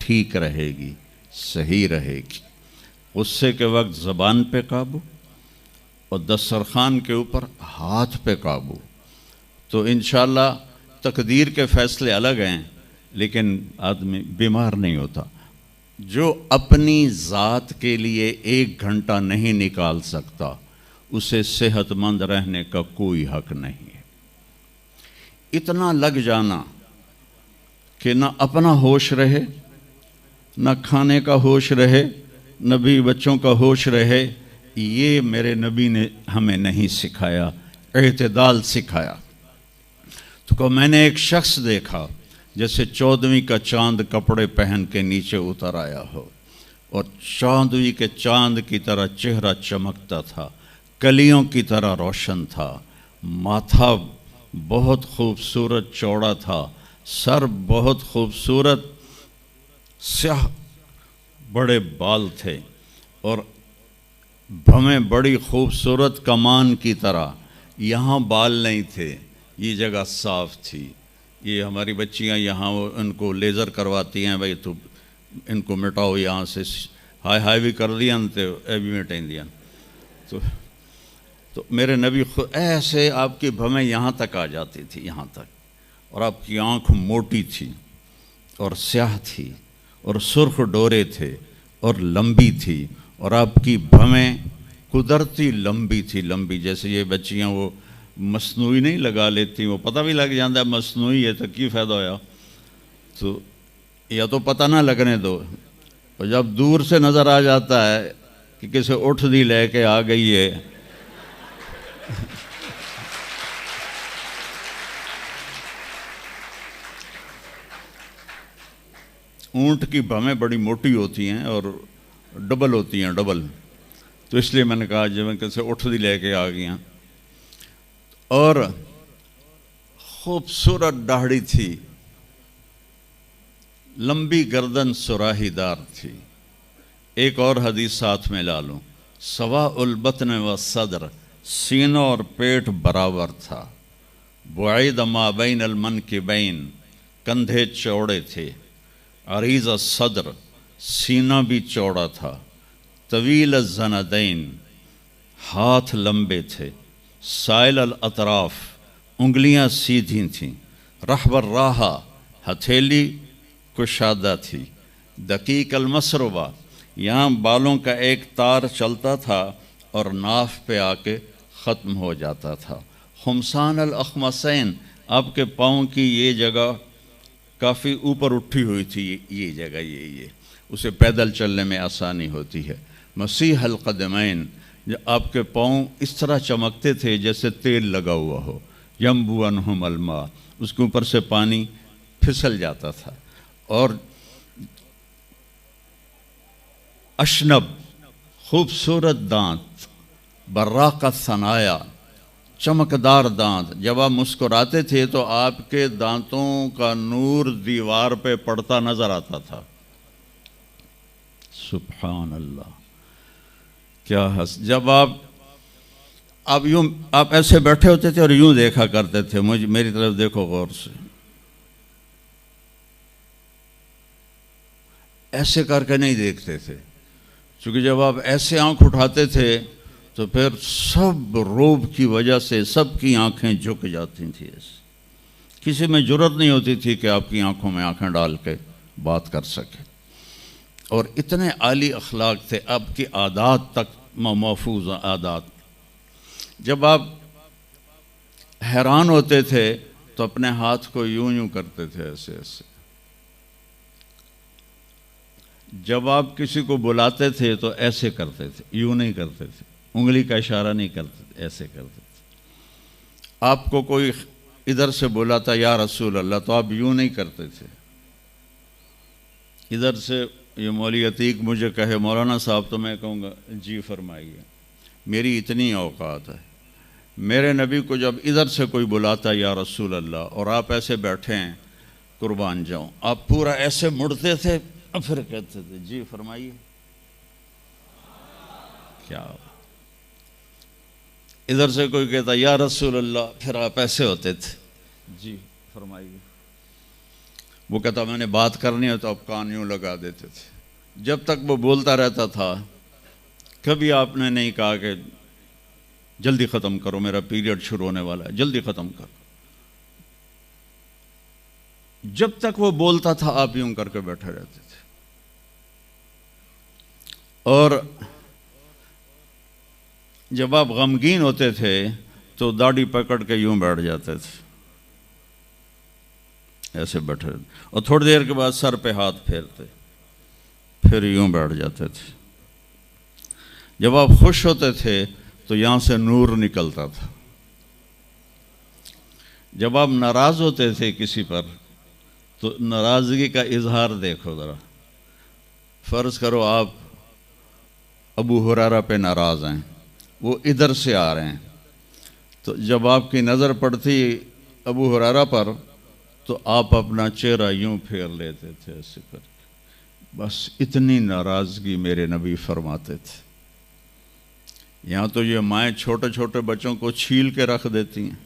ٹھیک رہے گی، صحیح رہے گی۔ غصے کے وقت زبان پہ قابو اور دسترخوان کے اوپر ہاتھ پہ قابو، تو انشاءاللہ تقدیر کے فیصلے الگ ہیں، لیکن آدمی بیمار نہیں ہوتا۔ جو اپنی ذات کے لیے 1 گھنٹہ نہیں نکال سکتا، اسے صحت مند رہنے کا کوئی حق نہیں ہے۔ اتنا لگ جانا کہ نہ اپنا ہوش رہے، نہ کھانے کا ہوش رہے، نہ بھی بچوں کا ہوش رہے، یہ میرے نبی نے ہمیں نہیں سکھایا، اعتدال سکھایا۔ تو کہ میں نے ایک شخص دیکھا جیسے 14ویں کا چاند کپڑے پہن کے نیچے اتر آیا ہو، اور چاندوی کے چاند کی طرح چہرہ چمکتا تھا، کلیوں کی طرح روشن تھا، ماتھا بہت خوبصورت چوڑا تھا، سر بہت خوبصورت سیاہ بڑے بال تھے، اور بھویں بڑی خوبصورت کمان کی طرح۔ یہاں بال نہیں تھے، یہ جگہ صاف تھی۔ یہ ہماری بچیاں یہاں ان کو لیزر کرواتی ہیں، بھائی تو ان کو مٹاؤ یہاں سے، ہائی ہائی بھی کر دیا تو اے بھی مٹائیں دیا۔ تو میرے نبی خود ایسے آپ کی بھویں یہاں تک آ جاتی تھی، یہاں تک، اور آپ کی آنکھ موٹی تھی اور سیاہ تھی اور سرخ ڈورے تھے اور لمبی تھی، اور آپ کی بھویں قدرتی لمبی تھی، لمبی جیسے یہ بچیاں وہ مصنوعی نہیں لگا لیتی، وہ پتہ بھی لگ جاتا ہے مصنوعی ہے تو کی فائدہ ہویا، تو یا تو پتہ نہ لگنے دو، اور جب دور سے نظر آ جاتا ہے کہ کسی اٹھ دی لے کے آ گئی ہے اونٹ کی بھویں بڑی موٹی ہوتی ہیں اور ڈبل ہوتی ہیں، ڈبل، تو اس لیے میں نے کہا جب کیسے اٹھ دی لے کے آ گئی ہیں، اور خوبصورت داڑھی تھی، لمبی گردن سراہی دار تھی۔ ایک اور حدیث ساتھ میں لا لوں، سواء البطن و صدر، سینوں اور پیٹ برابر تھا، بعید ما بین المنکبین، کندھے چوڑے تھے، عریض الصدر، سینہ بھی چوڑا تھا، طویل الزندین، ہاتھ لمبے تھے، سائل الاطراف، انگلیاں سیدھی تھیں، رحب الراحہ، ہتھیلی کشادہ تھی، دقیق المسربہ، یہاں بالوں کا ایک تار چلتا تھا اور ناف پہ آ کے ختم ہو جاتا تھا، خمسان الاخمسین، آپ کے پاؤں کی یہ جگہ کافی اوپر اٹھی ہوئی تھی، یہ جگہ یہ اسے پیدل چلنے میں آسانی ہوتی ہے، مسیح القدمین، آپ کے پاؤں اس طرح چمکتے تھے جیسے تیل لگا ہوا ہو، ینبو عنہم الماء، اس کے اوپر سے پانی پھسل جاتا تھا، اور اشنب، خوبصورت دانت، براق الثنایا، چمکدار دانت، جب آپ مسکراتے تھے تو آپ کے دانتوں کا نور دیوار پہ پڑتا نظر آتا تھا، سبحان اللہ، کیا جب آپ ایسے بیٹھے ہوتے تھے اور یوں دیکھا کرتے تھے، میری طرف دیکھو غور سے، ایسے کر کے نہیں دیکھتے تھے، چونکہ جب آپ ایسے آنکھ اٹھاتے تھے تو پھر سب روب کی وجہ سے سب کی آنکھیں جھک جاتی تھیں، کسی میں جرت نہیں ہوتی تھی کہ آپ کی آنکھوں میں آنکھیں ڈال کے بات کر سکے، اور اتنے عالی اخلاق تھے، آپ کی عادات تک محفوظ عادات۔ جب آپ حیران ہوتے تھے تو اپنے ہاتھ کو یوں یوں کرتے تھے، ایسے ایسے، جب آپ کسی کو بلاتے تھے تو ایسے کرتے تھے، یوں نہیں کرتے تھے، انگلی کا اشارہ نہیں کرتے تھے، ایسے کرتے تھے۔ آپ کو کوئی ادھر سے بلاتا یا رسول اللہ تو آپ یوں نہیں کرتے تھے، ادھر سے یہ مولوی عتیق مجھے کہے مولانا صاحب تو میں کہوں گا جی فرمائیے، میری اتنی اوقات ہے، میرے نبی کو جب ادھر سے کوئی بلاتا یا رسول اللہ اور آپ ایسے بیٹھے ہیں قربان جاؤں، آپ پورا ایسے مڑتے تھے اور پھر کہتے تھے جی فرمائیے، کیا ادھر سے کوئی کہتا یا رسول اللہ، پھر آپ ایسے ہوتے تھے جی فرمائیے، وہ کہتا میں نے بات کرنی ہے تو آپ کان یوں لگا دیتے تھے، جب تک وہ بولتا رہتا تھا کبھی آپ نے نہیں کہا کہ جلدی ختم کرو میرا پیریڈ شروع ہونے والا ہے، جلدی ختم کرو، جب تک وہ بولتا تھا آپ یوں کر کے بیٹھے رہتے تھے، اور جب آپ غمگین ہوتے تھے تو داڑھی پکڑ کے یوں بیٹھ جاتے تھے، ایسے بیٹھے رہتے، اور تھوڑی دیر کے بعد سر پہ ہاتھ پھیرتے، پھر یوں بیٹھ جاتے تھے۔ جب آپ خوش ہوتے تھے تو یہاں سے نور نکلتا تھا، جب آپ ناراض ہوتے تھے کسی پر تو ناراضگی کا اظہار دیکھو ذرا، فرض کرو آپ ابو ہریرہ پہ ناراض ہیں، وہ ادھر سے آ رہے ہیں، تو جب آپ کی نظر پڑتی ابو ہریرہ پر تو آپ اپنا چہرہ یوں پھیر لیتے تھے ایسے کر کے، بس اتنی ناراضگی میرے نبی فرماتے تھے۔ یہاں تو یہ مائیں چھوٹے چھوٹے بچوں کو چھیل کے رکھ دیتی ہیں،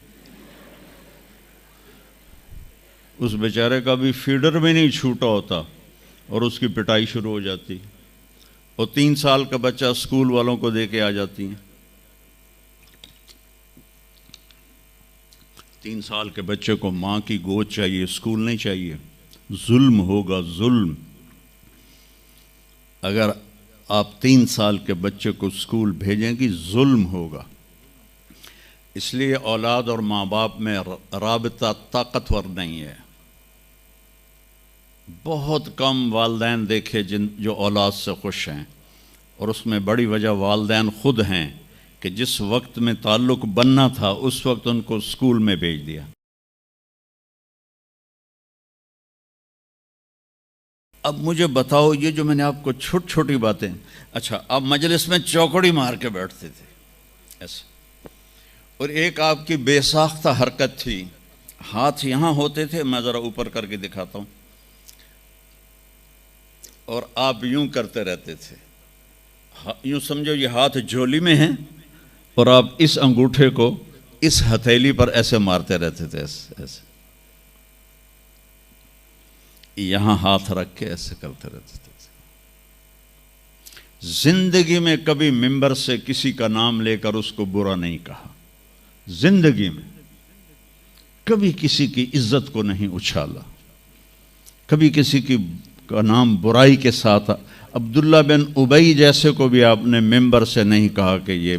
اس بیچارے کا بھی فیڈر بھی نہیں چھوٹا ہوتا اور اس کی پٹائی شروع ہو جاتی، اور 3 سال کا بچہ اسکول والوں کو دے کے آ جاتی ہیں۔ 3 سال کے بچے کو ماں کی گود چاہیے، اسکول نہیں چاہیے۔ ظلم ہوگا، ظلم۔ اگر آپ 3 سال کے بچے کو اسکول بھیجیں گی ظلم ہوگا۔ اس لیے اولاد اور ماں باپ میں رابطہ طاقتور نہیں ہے۔ بہت کم والدین دیکھے جو اولاد سے خوش ہیں، اور اس میں بڑی وجہ والدین خود ہیں کہ جس وقت میں تعلق بننا تھا اس وقت ان کو اسکول میں بھیج دیا۔ اب مجھے بتاؤ، یہ جو میں نے آپ کو چھوٹی چھوٹی باتیں، اچھا آپ مجلس میں چوکڑی مار کے بیٹھتے تھے ایسے، اور ایک آپ کی بے ساختہ حرکت تھی، ہاتھ یہاں ہوتے تھے، میں ذرا اوپر کر کے دکھاتا ہوں، اور آپ یوں کرتے رہتے تھے، یوں سمجھو یہ ہاتھ جھولی میں ہیں اور آپ اس انگوٹھے کو اس ہتھیلی پر ایسے مارتے رہتے تھے، ایسے یہاں ہاتھ رکھ کے ایسے کرتے رہتے تھے۔ زندگی میں کبھی ممبر سے کسی کا نام لے کر اس کو برا نہیں کہا، زندگی میں کبھی کسی کی عزت کو نہیں اچھالا، کبھی کسی کی کا نام برائی کے ساتھ۔ عبداللہ بن ابی جیسے کو بھی آپ نے ممبر سے نہیں کہا کہ یہ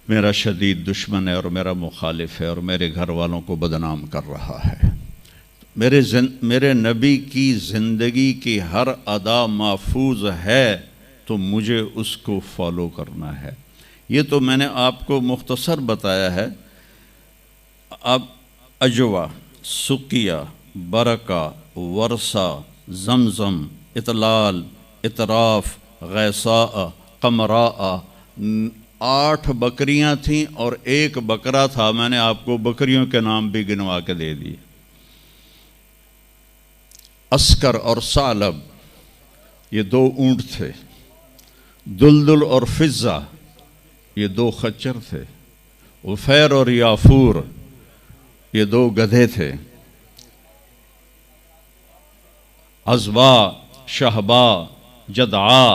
میرا شدید دشمن ہے اور میرا مخالف ہے اور میرے گھر والوں کو بدنام کر رہا ہے۔ میرے نبی کی زندگی کی ہر ادا محفوظ ہے تو مجھے اس کو فالو کرنا ہے۔ یہ تو میں نے آپ کو مختصر بتایا ہے۔ اب اجوا، سقیہ، برکہ، ورثہ، زمزم، اطلال، اطراف، غیثاء، قمراء، 8 بکریاں تھیں اور 1 بکرا تھا، میں نے آپ کو بکریوں کے نام بھی گنوا کے دے دیے۔ عسکر اور ثعلب، یہ 2 اونٹ تھے۔ دلدل اور فضہ، یہ 2 خچر تھے۔ غفیر اور یافور، یہ 2 گدھے تھے۔ عزبا، شہبا، جدعا،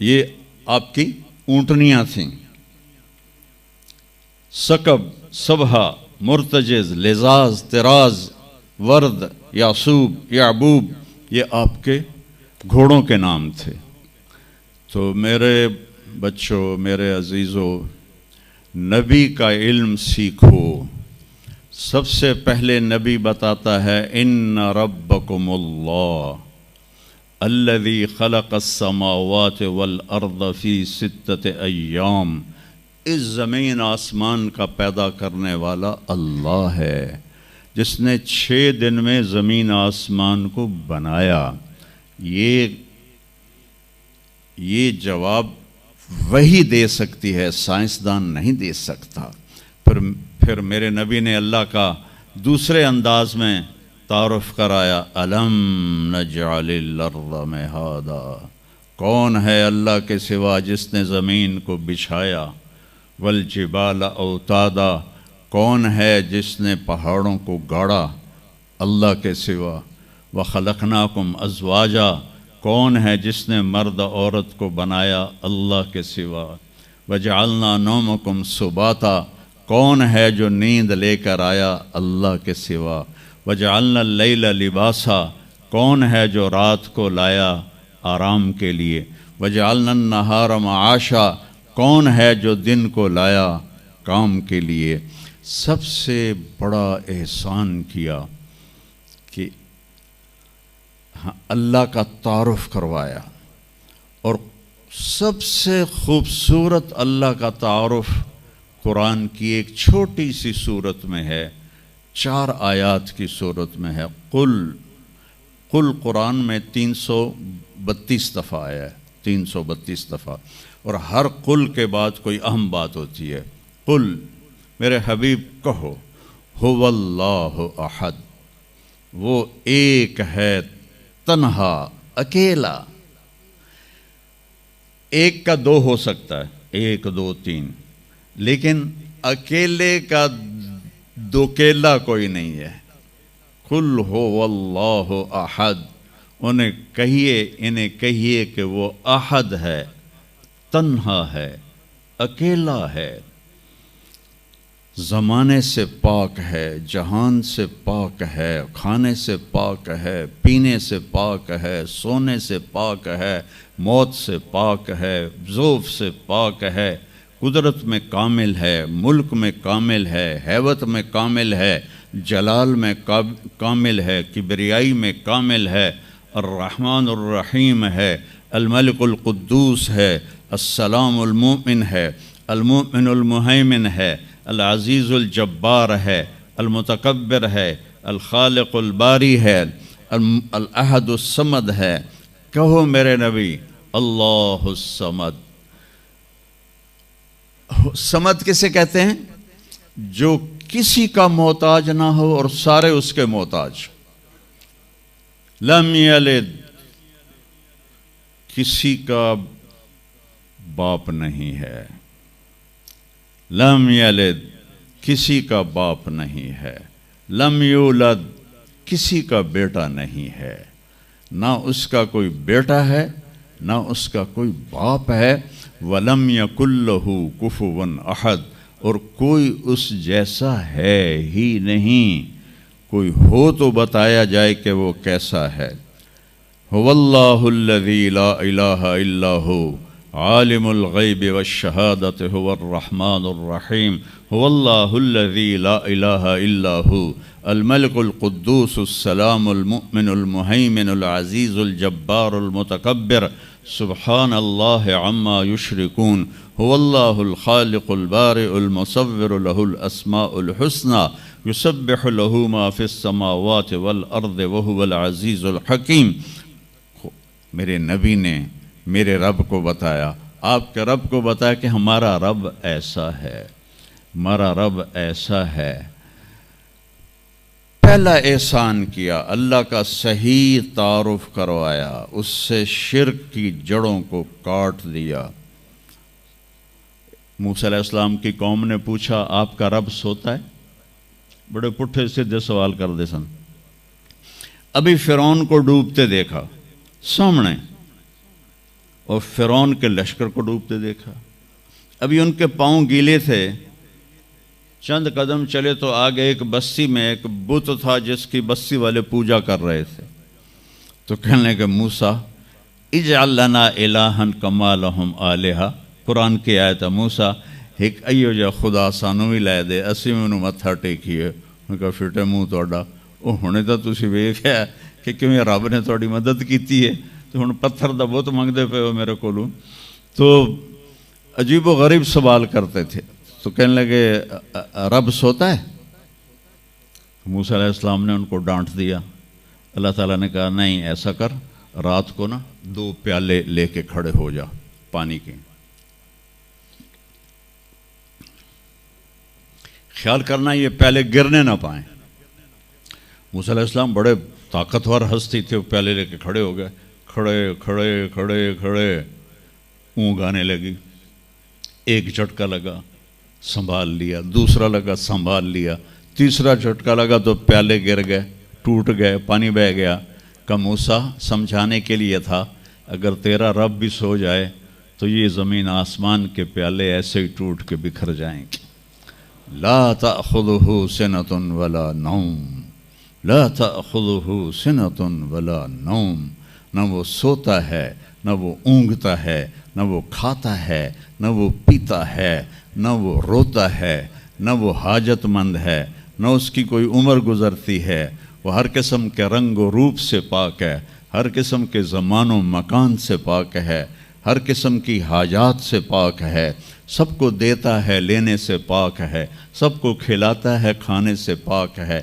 یہ آپ کی اونٹنیاں تھیں۔ سکب، سبہا، مرتجز، لزاز، تراز، ورد، یاسوب، یعبوب، یہ آپ کے گھوڑوں کے نام تھے۔ تو میرے بچوں، میرے عزیزوں، نبی کا علم سیکھو۔ سب سے پہلے نبی بتاتا ہے ان ربکم اللہ الذی خلق السماوات والارض فی 6 ایام، اس زمین آسمان کا پیدا کرنے والا اللہ ہے جس نے 6 دن میں زمین آسمان کو بنایا۔ یہ جواب وہی دے سکتی ہے، سائنسدان نہیں دے سکتا۔ پھر میرے نبی نے اللہ کا دوسرے انداز میں تعارف کرایا، الم نجعل الارض مہادا، کون ہے اللہ کے سوا جس نے زمین کو بچھایا، والجبال اوتادا، کون ہے جس نے پہاڑوں کو گاڑا اللہ کے سوا، وخلقناکم ازواجا، کون ہے جس نے مرد عورت کو بنایا اللہ کے سوا، وجعلنا نومکم سباتا، کون ہے جو نیند لے کر آیا اللہ کے سوا، وجعلنا اللیل لباسا، کون ہے جو رات کو لایا آرام کے لیے، وجعلنا النہار معاشا، کون ہے جو دن کو لایا کام کے لیے۔ سب سے بڑا احسان کیا کہ اللہ کا تعارف کروایا، اور سب سے خوبصورت اللہ کا تعارف قرآن کی ایک چھوٹی سی صورت میں ہے، 4 آیات کی صورت میں ہے۔ قل قرآن میں 332 دفعہ آیا ہے، 332 دفعہ، اور ہر قل کے بعد کوئی اہم بات ہوتی ہے۔ قل، میرے حبیب کہو، هو اللہ احد، وہ ایک ہے، تنہا، اکیلا۔ ایک کا دو ہو سکتا ہے، 1 2 3، لیکن اکیلے کا دوکیلا کوئی نہیں ہے۔ قل هو اللہ احد، انہیں کہیے کہ وہ احد ہے، تنہا ہے، اکیلا ہے، زمانے سے پاک ہے، جہان سے پاک ہے، کھانے سے پاک ہے، پینے سے پاک ہے، سونے سے پاک ہے، موت سے پاک ہے، ذوف سے پاک ہے، قدرت میں کامل ہے، ملک میں کامل ہے، ہیبت میں کامل ہے، جلال میں کامل ہے، کبریائی میں کامل ہے، الرحمن الرحیم ہے، الملک القدوس ہے، السلام المؤمن ہے، المؤمن المہیمن ہے، العزیز الجبار ہے، المتکبر ہے، الخالق الباری ہے، الاحد الصمد ہے۔ کہو میرے نبی، اللہ الصمد۔ صمد کسے کہتے ہیں؟ جو کسی کا محتاج نہ ہو اور سارے اس کے محتاج۔ لم یلد، کسی کا باپ نہیں ہے۔ لم یلد، کسی کا باپ نہیں ہے۔ لم یولد، کسی کا بیٹا نہیں ہے، نہ اس کا کوئی بیٹا ہے نہ اس کا کوئی باپ ہے۔ وَلَمْ يَكُنْ لَهُ كُفُوًا أَحَدٌ، اور کوئی اس جیسا ہے ہی نہیں، کوئی ہو تو بتایا جائے کہ وہ کیسا ہے۔ هُوَ اللَّهُ الَّذِي لَا إِلَٰهَ إِلَّا هُوَ عالم الغیب والشہادت هو الرحمن الرحیم۔ هو اللہ الذی لا الہ الا هو الملک القدوس السلام المؤمن المہیمن العزیز الجبار المتکبر سبحان اللہ عما یشرکون۔ هو اللہ الخالق البارئ المصور له الاسماء الحسنى یسبح له ما فی السماوات والارض وهو العزیز الحکیم۔ میرے نبی نے میرے رب کو بتایا، آپ کے رب کو بتایا کہ ہمارا رب ایسا ہے، ہمارا رب ایسا ہے۔ پہلا احسان کیا، اللہ کا صحیح تعارف کروایا، اس سے شرک کی جڑوں کو کاٹ دیا۔ موسیٰ علیہ السلام کی قوم نے پوچھا، آپ کا رب سوتا ہے؟ بڑے پٹھے سیدھے سوال کر دے سن۔ ابھی فرعون کو ڈوبتے دیکھا سامنے، اور فرعون کے لشکر کو ڈوبتے دیکھا۔ ابھی ان کے پاؤں گیلے تھے، چند قدم چلے تو آگے ایک بستی میں ایک بت تھا جس کی بستی والے پوجا کر رہے تھے، تو کہنے لگے موسیٰ اجعل لنا الہا کما لہم آلہہ۔ قرآن کی آیت ہے، موسیٰ ایک ایو جا خدا سانو بھی لے دے، اسی میں انہوں متھا ٹیکیے۔ انہوں نے کہا فٹے منہ توڑا، وہ ہونے تو تسی ویکھیا کہ کیوں رب نے تھوڑی مدد کیتی ہے، تو ہن پتھر دا بت منگدے پے ہو میرے کولوں۔ تو عجیب و غریب سوال کرتے تھے، تو کہنے لگے رب سوتا ہے؟ موسیٰ علیہ السلام نے ان کو ڈانٹ دیا۔ اللہ تعالیٰ نے کہا نہیں، ایسا کر، رات کو نا 2 پیالے لے کے کھڑے ہو جا پانی کے، خیال کرنا یہ پیالے گرنے نہ پائیں۔ موسیٰ علیہ السلام بڑے طاقتور ہستی تھے، وہ پیالے لے کے کھڑے ہو گئے، کھڑے کھڑے کھڑے کھڑے، اونگ آنے لگی، ایک جھٹکا لگا سنبھال لیا، دوسرا لگا سنبھال لیا، تیسرا جھٹکا لگا تو پیالے گر گئے، ٹوٹ گئے، پانی بہہ گیا۔ کہ موسیٰ سمجھانے کے لیے تھا، اگر تیرا رب بھی سو جائے تو یہ زمین آسمان کے پیالے ایسے ہی ٹوٹ کے بکھر جائیں گے۔ لا تأخذہ سنۃ ولا نوم، لا تأخذہ سنۃ ولا نوم، نہ وہ سوتا ہے نہ وہ اونگتا ہے، نہ وہ کھاتا ہے نہ وہ پیتا ہے، نہ وہ روتا ہے نہ وہ حاجت مند ہے، نہ اس کی کوئی عمر گزرتی ہے۔ وہ ہر قسم کے رنگ و روپ سے پاک ہے، ہر قسم کے زمان و مکان سے پاک ہے، ہر قسم کی حاجات سے پاک ہے، سب کو دیتا ہے، لینے سے پاک ہے، سب کو کھلاتا ہے، کھانے سے پاک ہے،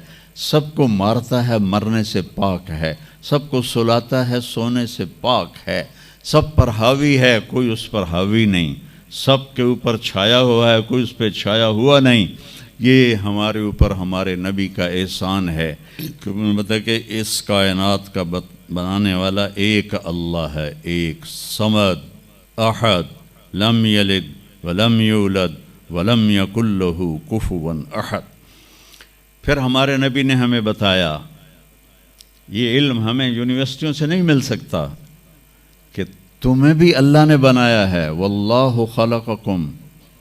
سب کو مارتا ہے، مرنے سے پاک ہے، سب کو سلاتا ہے، سونے سے پاک ہے، سب پر حاوی ہے، کوئی اس پر حاوی نہیں، سب کے اوپر چھایا ہوا ہے، کوئی اس پہ چھایا ہوا نہیں۔ یہ ہمارے اوپر ہمارے نبی کا احسان ہے کہ کہ اس کائنات کا بنانے والا ایک اللہ ہے، ایک صمد احد لم یلد ولم یولد ولم یکن لہ کفوا احد۔ پھر ہمارے نبی نے ہمیں بتایا، یہ علم ہمیں یونیورسٹیوں سے نہیں مل سکتا، کہ تمہیں بھی اللہ نے بنایا ہے۔ واللہ خلقکم،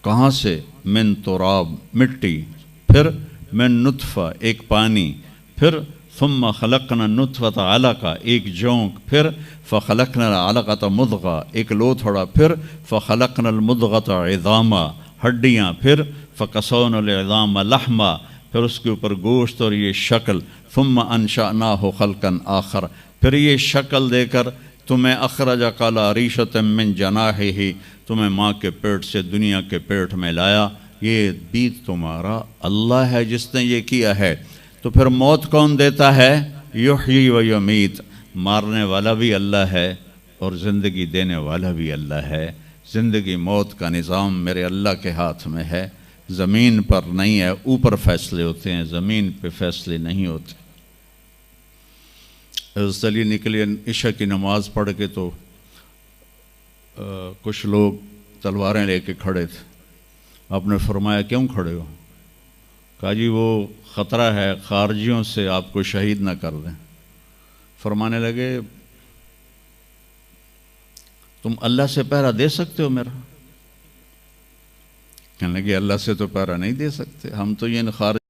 کہاں سے؟ من تراب، مٹی، پھر من نطفہ، ایک پانی، پھر ثم خلقنا النطفۃ علقہ، ایک جونک، پھر فخلقنا العلقۃ مضغہ، ایک لوتھڑا، پھر فخلقنا المضغۃ عظاما، ہڈیاں، پھر فکسونا العظام لحما، پھر اس کے اوپر گوشت اور یہ شکل، ثم انشأناہ خلقا آخر، پھر یہ شکل دے کر تمہیں اخرج قال ریشۃ من جناحہ، تمہیں ماں کے پیٹ سے دنیا کے پیٹ میں لایا۔ یہ بھی تمہارا اللہ ہے جس نے یہ کیا ہے۔ تو پھر موت کون دیتا ہے؟ یحیی و یمیت، مارنے والا بھی اللہ ہے اور زندگی دینے والا بھی اللہ ہے۔ زندگی موت کا نظام میرے اللہ کے ہاتھ میں ہے، زمین پر نہیں ہے۔ اوپر فیصلے ہوتے ہیں، زمین پہ فیصلے نہیں ہوتے۔ حضرت علی نکلے عشاء کی نماز پڑھ کے تو کچھ لوگ تلواریں لے کے کھڑے تھے۔ آپ نے فرمایا کیوں کھڑے ہو؟ کہا جی وہ خطرہ ہے خارجیوں سے آپ کو شہید نہ کر دیں۔ فرمانے لگے تم اللہ سے پہرا دے سکتے ہو میرا؟ کہنے لگے اللہ سے تو پہرا نہیں دے سکتے، ہم تو یہ خارج